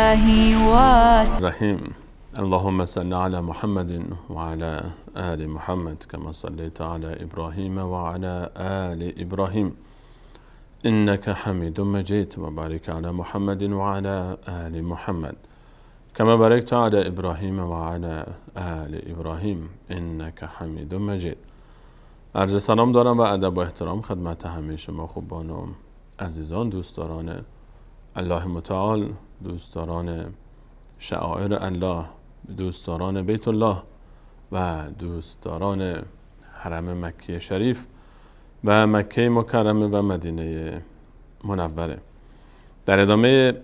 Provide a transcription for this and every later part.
الله رحیم. اللهم صل على محمد وعلى آل محمد كما صليت على إبراهيم وعلى آل إبراهيم إنك حميد مجيد وبارك على محمد وعلى آل محمد كما باركت على إبراهيم وعلى آل إبراهيم إنك حميد مجيد. عرض سلام دارم و ادب و احترام خدمت همه شما خوبان و عزیزان، دوستداران الله متعال، دوستداران شعائر الله، دوستداران بیت الله و دوستداران حرم مکی شریف و مکه مکرمه و مدینه منوره. در ادامه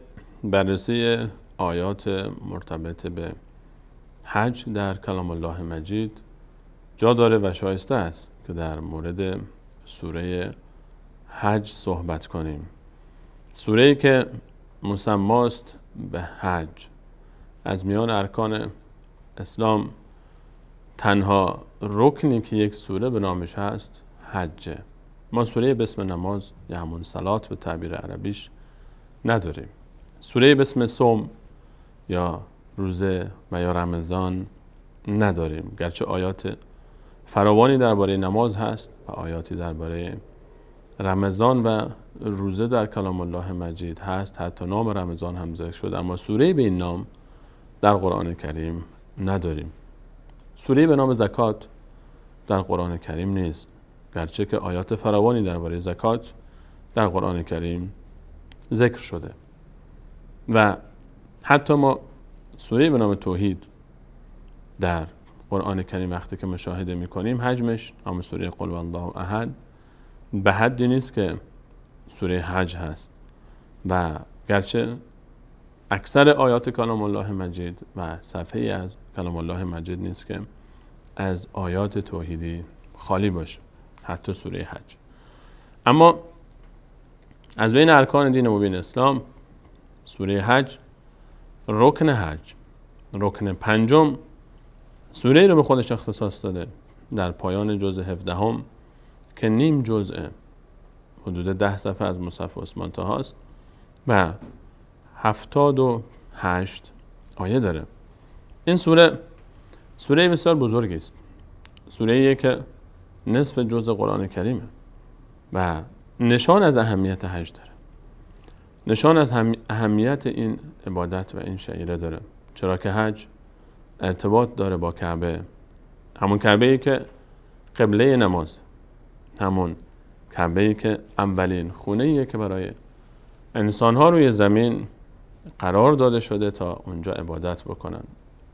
بررسی آیات مرتبط به حج در کلام الله مجید جا داره و شایسته است که در مورد سوره حج صحبت کنیم. سوره‌ای که مسماست به حج. از میان ارکان اسلام تنها رکنی که یک سوره به نامش هست حجه. ما سوره به اسم نماز یا همون صلات به تعبیر عربیش نداریم. سوره به اسم صوم یا روزه و یا رمضان نداریم، گرچه آیات فراوانی درباره نماز هست و آیاتی درباره رمضان و روزه در کلام الله مجید هست. حتی نام رمضان هم ذکر شد، اما سوره‌ای به این نام در قرآن کریم نداریم. سوره‌ای به نام زکات در قرآن کریم نیست، گرچه که آیات فراوانی درباره زکات در قرآن کریم ذکر شده. و حتی ما سوره‌ای به نام توحید در قرآن کریم وقتی که مشاهده می‌کنیم، حجمش همون سوره قل هوالله احد به حدی نیست که سوره حج هست. و گرچه اکثر آیات کلام الله مجید و صفحه‌ای از کلام الله مجید نیست که از آیات توحیدی خالی باشه، حتی سوره حج. اما از بین ارکان دین مبین اسلام سوره حج رکن حج، رکن پنجم، سوره‌ای رو به خودش اختصاص داده در پایان جزء 17 که نیم جزء حدود 10 صفحه از مصحف عثمان طه است و 78 آیه داره. این سوره بسیار بزرگی است. سوره‌ای که نصف جزء قرآن کریمه و نشان از اهمیت حج داره، نشان از اهمیت این عبادت و این شعیره داره، چرا که حج ارتباط داره با کعبه، همون کعبه‌ای که قبله نماز، همون کعبه‌ای که اولین خونه‌ایه که برای انسان‌ها روی زمین قرار داده شده تا اونجا عبادت بکنن.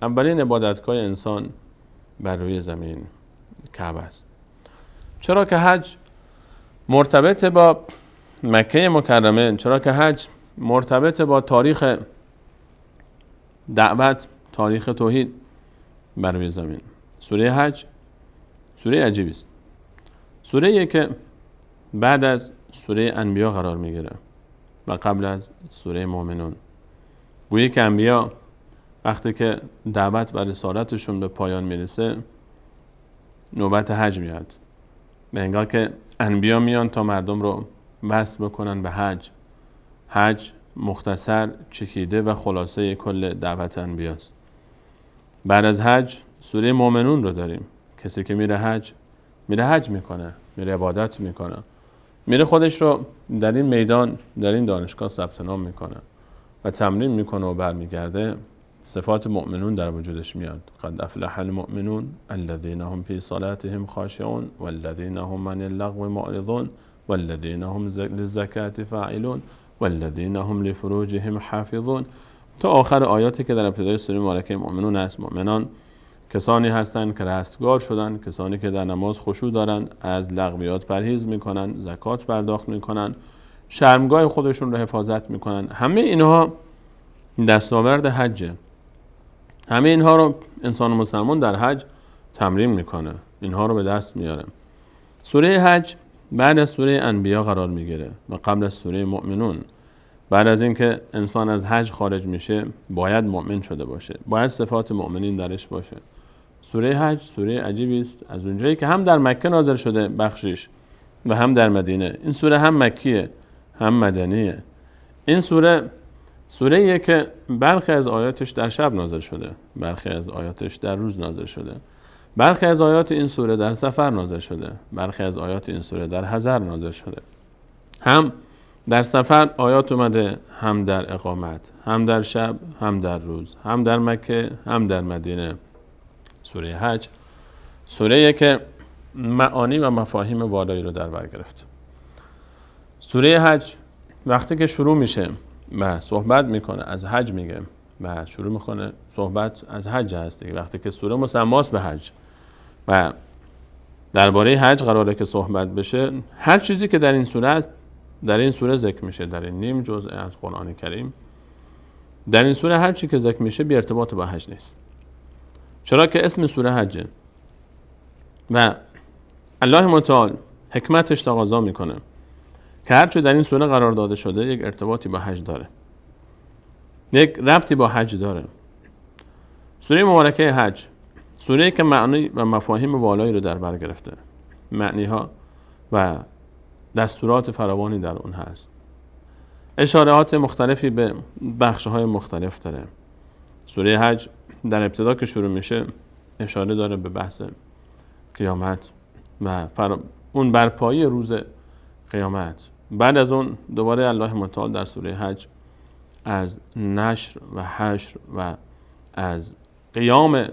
اولین عبادتگاه انسان بر روی زمین کعبه است. چرا که حج مرتبط با مکه مکرمه، چرا که حج مرتبط با تاریخ دعوت، تاریخ توحید بر روی زمین. سوره حج سوره عجیبی است. سوره‌ای که بعد از سوره انبیا قرار میگیره و قبل از سوره مؤمنون. گویی که انبیا وقتی که دعوت و رسالتشون به پایان میرسه نوبت حج میاد و انگار که انبیا میان تا مردم رو وصل بکنن به حج. حج مختصر، چکیده و خلاصه کل دعوت انبیاست. بعد از حج سوره مؤمنون رو داریم. کسی که میره حج میکنه، میره عبادت میکنه، میره خودش رو در این میدان، در این دانشگاه ثبت نام میکنه و تمرین میکنه و برمیگرده، صفات مؤمنون در وجودش میاد. قد افلح المؤمنون الذين هم في صلاتهم خاشعون والذين هم من اللغو معرضون والذين هم للزکاة فاعلون والذین هم لفروجهم حافظون تا آخر آیاتی که در ابتدای سوره مبارکه مؤمنون است. مؤمنان کسانی هستند که رستگار شدند، کسانی که در نماز خشوع دارند، از لغویات پرهیز میکنند، زکات پرداخت میکنند، شرمگاه خودشون رو حفاظت میکنند. همه اینها دستاورد حجه. همه اینها رو انسان مسلمان در حج تمرین میکنه، اینها رو به دست میاره. سوره حج بعد از سوره انبیا قرار میگیره و قبل از سوره مؤمنون. بعد از اینکه انسان از حج خارج میشه باید مؤمن شده باشه، باید صفات مؤمنین درش باشه. سوره حج سوره عجیبی است، از اونجایی که هم در مکه نازل شده بخشش و هم در مدینه. این سوره هم مکیه هم مدنیه. این سوره سوره‌ایه که برخی از آیاتش در شب نازل شده، برخی از آیاتش در روز نازل شده، برخی از آیات این سوره در سفر نازل شده، برخی از آیات این سوره در حضر نازل شده. هم در سفر آیات اومده، هم در اقامت، هم در شب، هم در روز، هم در مکه، هم در مدینه. سوره حج سوره‌ایه که معانی و مفاهیم والایی رو در بر گرفت. سوره حج وقتی که شروع میشه و صحبت میکنه از حج میگه و شروع میکنه صحبت از حج هست دیگه. وقتی که سوره مسماست به حج و درباره حج قراره که صحبت بشه، هر چیزی که در این سوره است در این سوره ذکر میشه، در این نیم جزء از قرآن کریم در این سوره هر چی که ذکر میشه بی ارتباط با حج نیست، چرا که اسم سوره حجه و الله متعال حکمتش تقاضا میکنه که هر چی در این سوره قرار داده شده یک ارتباطی با حج داره، یک ربطی با حج داره. سوره مبارکه حج سوره‌ای که معنی و مفاهیم والایی رو در بر گرفته، معنی ها و دستورات فراوانی در اون هست، اشارات مختلفی به بخش‌های مختلف داره. سوره حج در ابتدا که شروع میشه اشاره داره به بحث قیامت و اون برپایی روز قیامت. بعد از اون دوباره الله متعال در سوره حج از نشر و حشر و از قیام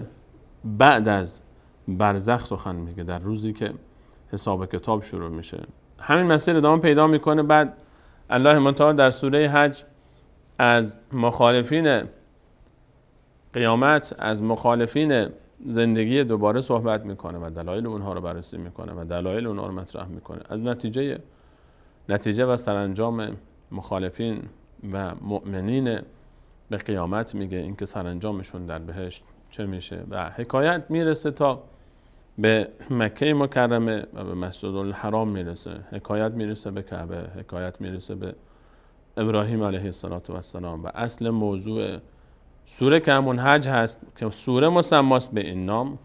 بعد از برزخ سخن میگه، در روزی که حساب کتاب شروع میشه. همین مسیر ادامه پیدا میکنه. بعد الله متعال در سوره حج از مخالفین قیامت، از مخالفین زندگی دوباره صحبت میکنه و دلایل اونها رو بررسی میکنه و دلایل اونها رو مطرح میکنه. از نتیجه و سرانجام مخالفین و مؤمنین به قیامت میگه، اینکه سرانجامشون در بهشت چه میشه و حکایت میرسه تا به مکه مکرمه و به مسجد الحرام میرسه، حکایت میرسه به کعبه، حکایت میرسه به ابراهیم علیه السلام و اصل موضوع سوره که همون حج هست که سوره مسماست به این نام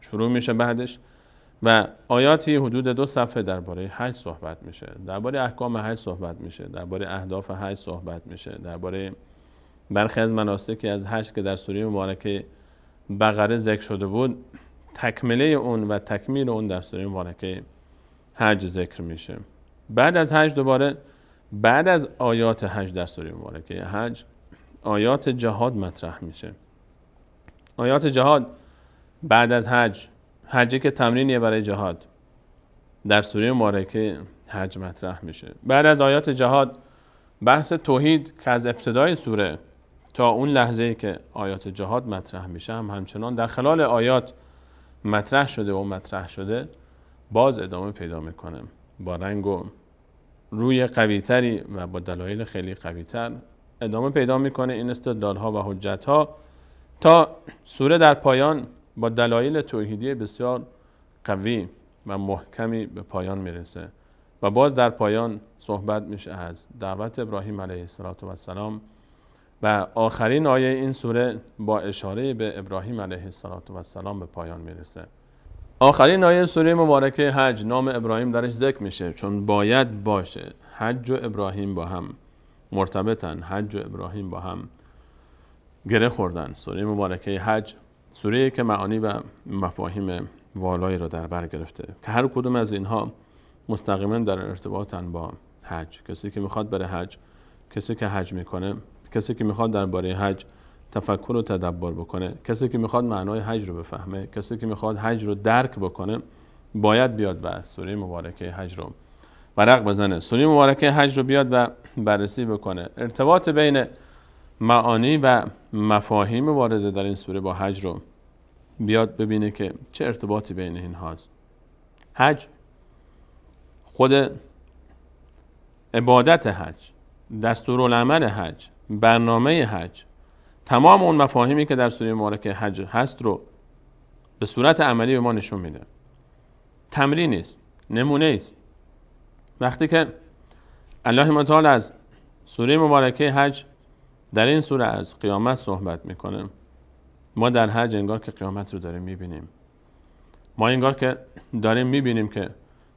شروع میشه بعدش و آیاتی حدود 2 صفحه درباره حج صحبت میشه، درباره احکام حج صحبت میشه، درباره اهداف حج صحبت میشه، درباره برخی از مناسکی از حج که در سوره مبارکه بقره ذکر شده بود تکمله اون و تکمیل اون در سوره مبارکه حج ذکر میشه. بعد از حج دوباره بعد از آیات حج در سوره مبارکه حج آیات جهاد مطرح میشه. آیات جهاد بعد از حجی که تمرینیه برای جهاد در سوره مبارکه حج مطرح میشه. بعد از آیات جهاد بحث توحید که از ابتدای سوره تا اون لحظه‌ای که آیات جهاد مطرح میشه همچنان در خلال آیات مطرح شده و مطرح شده باز ادامه پیدا میکنه با رنگ و روی قوی‌تری و با دلایل خیلی قوی‌تر ادامه پیدا میکنه این استدلال‌ها و حجت‌ها تا سوره در پایان با دلایل توحیدی بسیار قوی و محکمی به پایان میرسه و باز در پایان صحبت میشه از دعوت ابراهیم علیه السلام و آخرین آیه این سوره با اشاره به ابراهیم علیه السلام به پایان میرسه. آخرین آیه سوره مبارکه حج نام ابراهیم درش ذکر میشه چون باید باشه. حج و ابراهیم با هم مرتبطن، حج و ابراهیم با هم گره خوردن. سوره مبارکه حج سوره‌ای که معانی و مفاهیم والایی رو در بر گرفته که هر کدوم از اینها مستقیما در ارتباطن با حج. کسی که میخواد بره حج، کسی که حج میکنه، کسی که میخواد درباره حج تفکر و تدبر بکنه، کسی که میخواد معنای حج رو بفهمه، کسی که میخواد حج رو درک بکنه باید بیاد و سوره مبارکه حج رو ورق بزنه، سوره مبارکه حج رو بیاد و بررسی بکنه، ارتباط بین معانی و مفاهیم وارده در این سوره با حج رو بیاد ببینه که چه ارتباطی بین این هاست. حج خود عبادت حج، دستورالعمل حج، برنامه حج، تمام اون مفاهیمی که در سوره مبارکه حج هست رو به صورت عملی به ما نشون میده. تمرینی است، نمونه است. وقتی که الله متعال از سوره مبارکه حج در این سوره از قیامت صحبت میکنه، ما در حج انگار که قیامت رو داریم میبینیم. ما انگار که داریم میبینیم که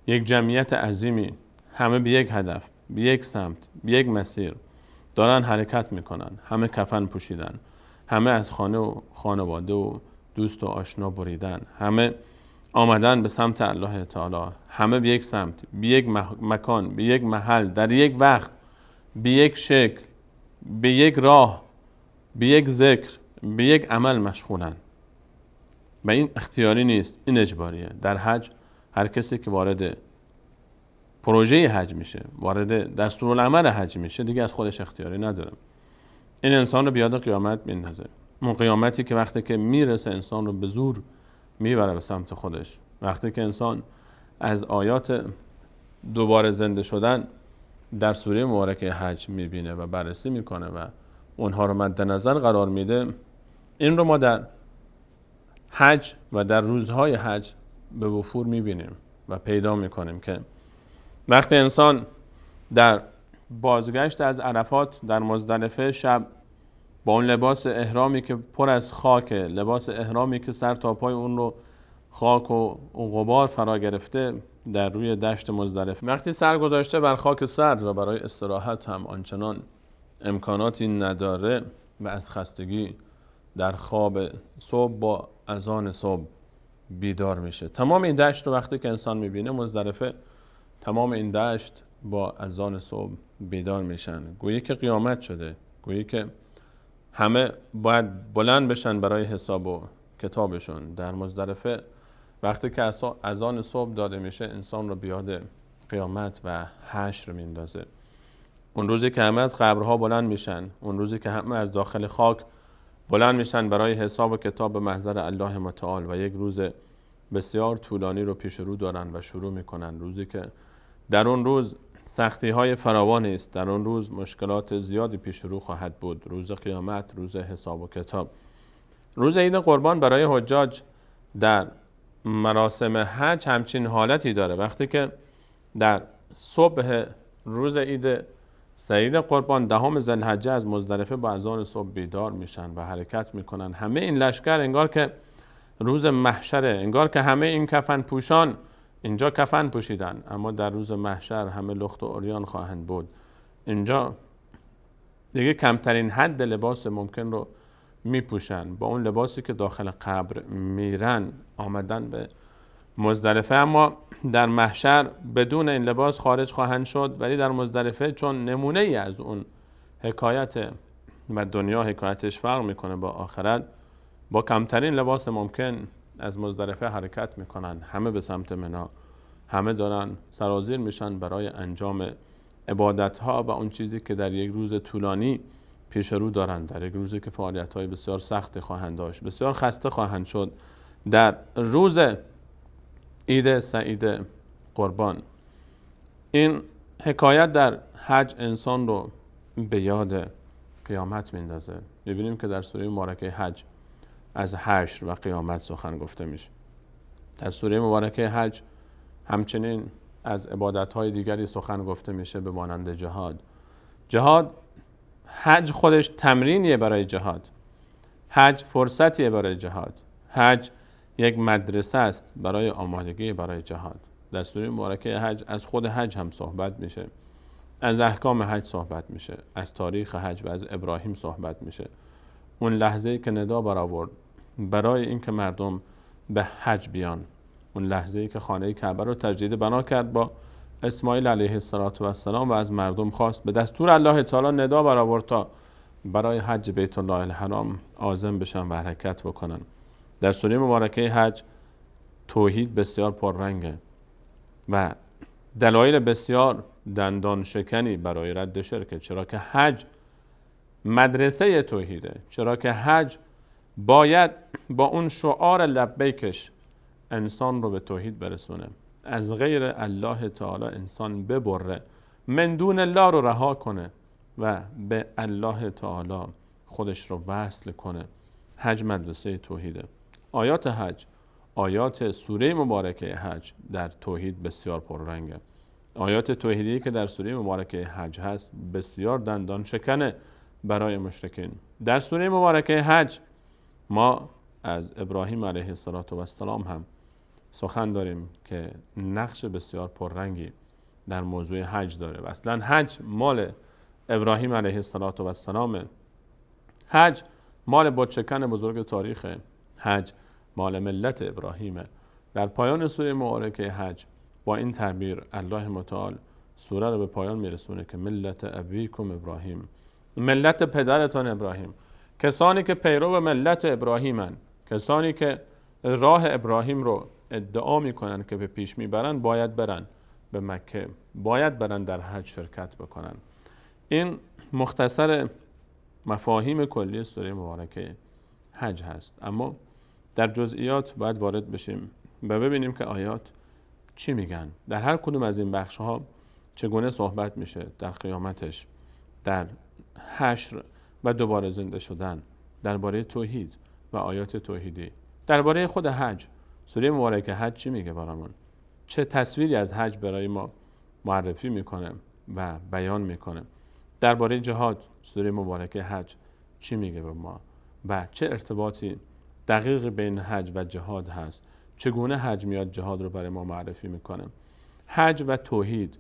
یک جمعیت عظیمی همه به یک هدف، به یک سمت، به یک مسیر دارن حرکت میکنن، همه کفن پوشیدن، همه از خانه و خانواده و دوست و آشنا بریدن، همه آمدن به سمت الله تعالی، همه به یک سمت، به یک مکان، به یک محل، در یک وقت، به یک شکل، به یک راه، به یک ذکر، به یک عمل مشغولن. و این اختیاری نیست، این اجباریه. در حج هر کسی که وارد پروژه حج میشه، وارد دستورالعمل حج میشه، دیگه از خودش اختیاری نداره. این انسان رو بیاد قیامت میندازه. اون قیامتی که وقتی که میرسه انسان رو به زور میبره به سمت خودش. وقتی که انسان از آیات دوباره زنده شدن در سوره مبارکه حج میبینه و بررسی میکنه و اونها رو مد نظر قرار میده، این رو ما در حج و در روزهای حج به وفور میبینیم و پیدا میکنیم که وقتی انسان در بازگشت از عرفات در مزدلفه شب با اون لباس احرامی که پر از خاکه، لباس احرامی که سر تا پای اون رو خاک و غبار فرا گرفته، در روی دشت مزدلفه وقتی سر گذاشته بر خاک سرد و برای استراحت هم آنچنان امکاناتی نداره و از خستگی در خواب صبح با اذان صبح بیدار میشه. تمام این دشت رو وقتی که انسان میبینه مزدلفه، تمام این دشت با اذان صبح بیدار میشن، گویی که قیامت شده، گویی که همه باید بلند بشن برای حساب و کتابشون. در مزدلفه وقتی که اذان صبح داده میشه انسان رو بیاد قیامت و حشر میندازه. اون روزی که همه از قبرها بلند میشن، اون روزی که همه از داخل خاک بلند میشن برای حساب و کتاب به محضر الله متعال و یک روز بسیار طولانی رو پیش رو دارن و شروع میکنن. روزی که در اون روز سختی های فراوانی است، در اون روز مشکلات زیادی پیش رو خواهد بود. روز قیامت، روز حساب و کتاب. روز عید قربان برای حجاج در مراسم حج همچین حالتی داره. وقتی که در صبح روز عید سعید قربان 10 ذوالحجه از مزدلفه با اذان صبح بیدار میشن و حرکت میکنن، همه این لشکر انگار که روز محشره، انگار که همه این کفن پوشان اینجا کفن پوشیدن، اما در روز محشر همه لخت و عریان خواهند بود. اینجا دیگه کمترین حد لباس ممکن رو میپوشن، با اون لباسی که داخل قبر میرن آمدن به مزدلفه، اما در محشر بدون این لباس خارج خواهند شد. ولی در مزدلفه چون نمونه ای از اون حکایت و دنیا حکایتش فرق میکنه با آخرت، با کمترین لباس ممکن از مزدلفه حرکت میکنن، همه به سمت منا، همه دارن سرازیر میشن برای انجام عبادت ها و اون چیزی که در یک روز طولانی پیش رو دارن، در یک روزی که فعالیت های بسیار سخت خواهند داشت، بسیار خسته خواهند شد. در روز عید سعید قربان این حکایت در حج انسان رو به یاد قیامت میندازه. میبینیم که در سوره مبارکه حج از حشر و قیامت سخن گفته میشه. در سوره مبارکه حج همچنین از عبادت‌های دیگری سخن گفته میشه به مانند جهاد. جهاد، حج خودش تمرینیه برای جهاد، حج فرصتیه برای جهاد، حج یک مدرسه است برای آمادگی برای جهاد. در سوره مبارکه حج از خود حج هم صحبت میشه، از احکام حج صحبت میشه، از تاریخ حج و از ابراهیم صحبت میشه. اون لحظه‌ای که ندا برآورد برای اینکه مردم به حج بیان، اون لحظه‌ای که خانه کعبه رو تجدید بنا کرد با اسماعیل علیه السلام و از مردم خواست به دستور الله تعالی ندا برآورد تا برای حج بیت الله الحرام عازم بشن و حرکت بکنن. در سوره مبارکه حج توحید بسیار پررنگه و دلایل بسیار دندان شکنی برای رد شرک، چرا که حج مدرسه توحیده، چرا که حج باید با اون شعار لبیکش انسان رو به توحید برسونه، از غیر الله تعالی انسان ببره، من دون الله رو رها کنه و به الله تعالی خودش رو وصل کنه. حج مدرسه توحیده. آیات حج، آیات سوره مبارکه حج در توحید بسیار پررنگه. آیات توحیدی که در سوره مبارکه حج هست بسیار دندان شکنه برای مشرکین. در سوره مبارکه حج ما از ابراهیم علیه السلام هم سخن داریم که نقش بسیار پررنگی در موضوع حج داره و اصلا حج مال ابراهیم علیه السلام. حج مال بتشکن بزرگ تاریخ، حج مال ملت ابراهیمه. در پایان سوره مبارکه حج با این تعبیر الله متعال سوره رو به پایان میرسونه که ملت ابیکم ابراهیم، ملت پدرتان ابراهیم. کسانی که پیرو ملت ابراهیمن، کسانی که راه ابراهیم رو ادعا میکنن که به پیش میبرن، باید برن به مکه، باید برن در حج شرکت بکنن. این مختصر مفاهیم کلی سوره مبارکه حج هست. اما در جزئیات باید وارد بشیم و ببینیم که آیات چی میگن. در هر کدوم از این بخش ها چگونه صحبت میشه در قیامتش، در حشر و دوباره زنده شدن، درباره توحید و آیات توحیدی، درباره خود حج. سوره مبارکه حج چی میگه برامون؟ چه تصویری از حج برای ما معرفی میکنه و بیان میکنه؟ درباره جهاد سوره مبارکه حج چی میگه به ما و چه ارتباطی دقیق بین حج و جهاد هست؟ چگونه حج میاد جهاد رو برای ما معرفی میکنه؟ حج و توحید،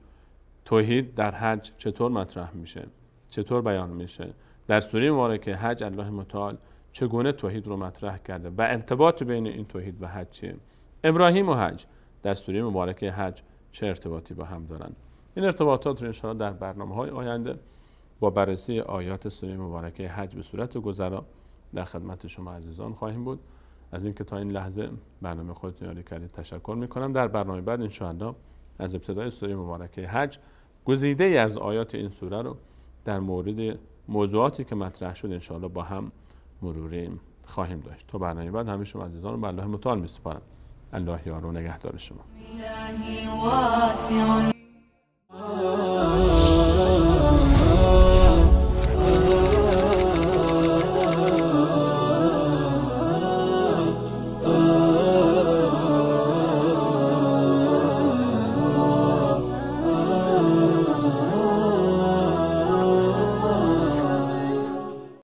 توحید در حج چطور مطرح میشه، چطور بیان میشه؟ در سوره مبارکه حج الله متعال چگونه توحید رو مطرح کرده و ارتباط بین این توحید و حج چیه؟ ابراهیم و حج در سوره مبارکه حج چه ارتباطی با هم دارن؟ این ارتباطات رو ان شاء الله در برنامه‌های آینده با بررسی آیات سوره مبارکه حج به صورت گذرا در خدمت شما عزیزان خواهیم بود. از اینکه تا این لحظه برنامه خودتون یاری کردید تشکر میکنم. در برنامه بعد ان شاء الله از ابتدای سوره مبارکه حج گزیده ای از آیات این سوره رو در مورد موضوعاتی که مطرح شد ان شاء الله با هم مروری خواهیم داشت. تا برنامه بعد همه شما عزیزان رو به الله متعال میسپارم. الله یار و نگهدار شما.